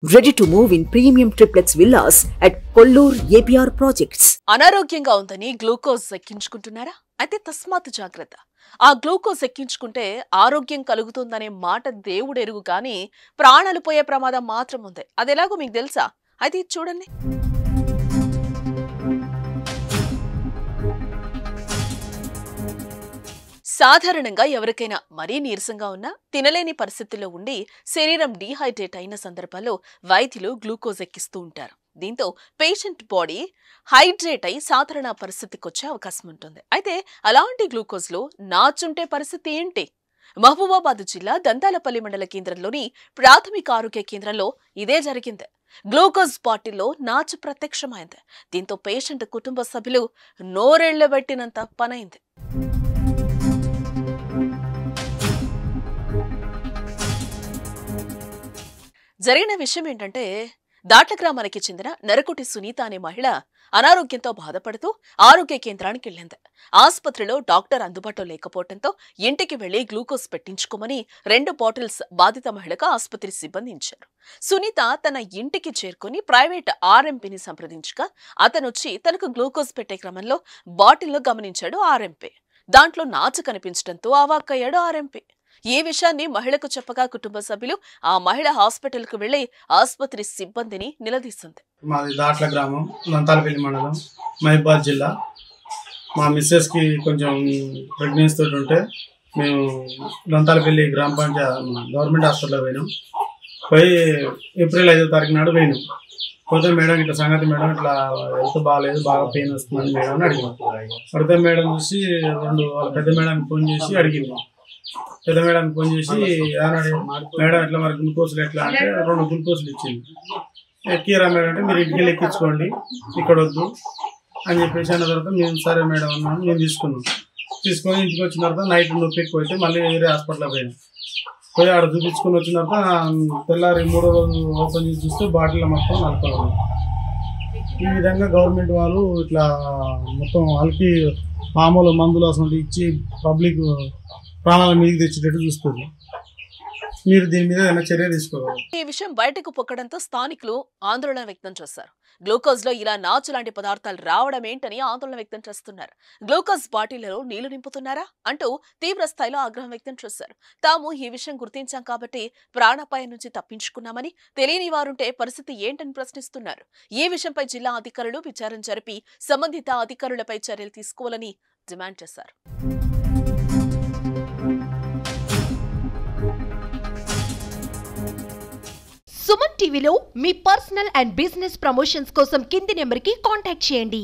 Ready to move in premium triplex villas at Kollur APR projects. అనారోగ్యంగా ఉందని glucose ఎక్కించుకుంటున్నారా? అయితే తస్మాత్ జాగ్రత్త. ఆ గ్లూకోజ్ ఎక్కించుకుంటే ఆరోగ్యం కలుగుతుందనే మాట దేవుడెరుగు కానీ ప్రాణాలు పోయే ప్రమాదం మాత్రం ఉంది. అదెలాగో మీకు తెలుసా? అయితే ఇది చూడండి. సాధారణంగా ఎవరికైనా మరీ నీరసంగా ఉన్నా తినలేని పరిస్థితుల్లో ఉండి శరీరం డీహైడ్రేట్ అయిన సందర్భాల్లో వైద్యులు గ్లూకోజ్ ఎక్కిస్తూ ఉంటారు. దీంతో పేషెంట్ బాడీ హైడ్రేట్ అయి సాధారణ పరిస్థితికి వచ్చే అవకాశం ఉంటుంది. అయితే అలాంటి గ్లూకోజ్లో నాచుంటే పరిస్థితి ఏంటి? మహబూబాబాద్ జిల్లా దంతాలపల్లి మండల కేంద్రంలోని ప్రాథమిక ఆరోగ్య కేంద్రంలో ఇదే జరిగింది. గ్లూకోజ్ బాటిల్లో నాచు ప్రత్యక్షమైంది. దీంతో పేషెంట్ కుటుంబ సభ్యులు నోరెళ్లబెట్టినంత పనైంది. జరిగిన విషయం ఏంటంటే, దాట్ల గ్రామానికి చెందిన నరకుటి సునీత అనే మహిళ అనారోగ్యంతో బాధపడుతూ ఆరోగ్య కేంద్రానికి వెళ్ళింది. ఆసుపత్రిలో డాక్టర్ అందుబాటులో లేకపోవడంతో ఇంటికి వెళ్లి గ్లూకోజ్ పెట్టించుకోమని 2 బాటిల్స్ బాధిత మహిళకు ఆసుపత్రి సిబ్బంది ఇచ్చారు. సునీత తన ఇంటికి చేరుకుని ప్రైవేట్ ఆర్ఎంపీని సంప్రదించగా అతనొచ్చి తనకు గ్లూకోజ్ పెట్టే క్రమంలో బాటిల్ను గమనించాడు ఆర్ఎంపీ. దాంట్లో నాచు కనిపించడంతో అవాక్కయ్యాడు ఆర్ఎంపీ. ఈ విషయాన్ని మహిళకు చెప్పగా కుటుంబ సభ్యులు ఆ మహిళ హాస్పిటల్ కు వెళ్లి ఆసుపత్రి సిబ్బందిని నిలదీసింది. మాది దాట్ల గ్రామం, దంతాలపల్లి మండలం, మహబూబాబాద్ జిల్లా. మా మిస్సెస్ కి కొంచెం ప్రెగ్నెన్సీ తోటి ఉంటే మేము దంతాలపల్లి గ్రామ పంచాయతీ గవర్నమెంట్ హాస్పిటల్లో పోయినాం. పోయి ఏప్రిల్ 5వ తారీఖు నాడు పోయినాం. పోతే మేడం ఇట్లా సంగతి మేడం ఇట్లా హెల్త్ బాగాలేదు, బాగా పెయిన్ వస్తుందని మేడం అని అడిగినాం. అడిగితే మేడం చూసి వాళ్ళ పెద్ద మేడానికి ఫోన్ చేసి అడిగింది. పెద్ద మేడానికి ఫోన్ చేసి మేడం ఎట్లా మరి గ్లూకోజ్లు ఎట్లా అంటే 2 గ్లూకోజ్లు ఇచ్చింది. ఎక్కిరా మేడం అంటే మీరు ఇంటికి ఎక్కించుకోండి, ఇక్కడ వద్దు అని చెప్పేసి అన్న తర్వాత మేము సరే మేడం అన్నాను. మేము తీసుకొని ఇంటికి వచ్చిన తర్వాత నైట్ నొప్పి ఎక్కువ అయితే మళ్ళీ వేరే హాస్పిటల్లో పోయి ఆడ చూపించుకొని వచ్చిన తర్వాత తెల్లారి 3వ రోజు ఓపెన్ చేసి చూస్తే బాటిల్లో మొత్తం నలుపుకోవాలి. ఈ విధంగా గవర్నమెంట్ వాళ్ళు ఇట్లా మొత్తం వాళ్ళకి మామూలు మందులు అసలు ఇచ్చి పబ్లిక్ ప్రాణాల మీదకి తెచ్చేటట్టు చూస్తుంది. మీరు దీని మీద ఏమైనా చర్య తీసుకోవాలి. ఈ విషయం బయటకు పొక్కడంతో స్థానికులు ఆందోళన వ్యక్తం చేశారు. గ్లూకోజ్ లో ఇలా నాచు లాంటి పదార్థాలు రావడం ఏంటని ఆందోళన వ్యక్తం చేస్తున్నారు. గ్లూకోజ్ బాటిళ్లలో నీళ్లు నింపుతున్నారా అంటూ తీవ్ర స్థాయిలో ఆగ్రహం వ్యక్తం చేశారు. తాము ఈ విషయం గుర్తించాం కాబట్టి ప్రాణాపాయం నుంచి తప్పించుకున్నామని, తెలియని వారుంటే పరిస్థితి ఏంటని ప్రశ్నిస్తున్నారు. ఈ విషయంపై జిల్లా అధికారులు విచారణ జరిపి సంబంధిత అధికారులపై చర్యలు తీసుకోవాలని డిమాండ్ చేశారు. సుమన్ టీవీలో మీ పర్సనల్ అండ్ బిజినెస్ ప్రమోషన్స్ కోసం కింది నెంబర్కి కాంటాక్ట్ చేయండి.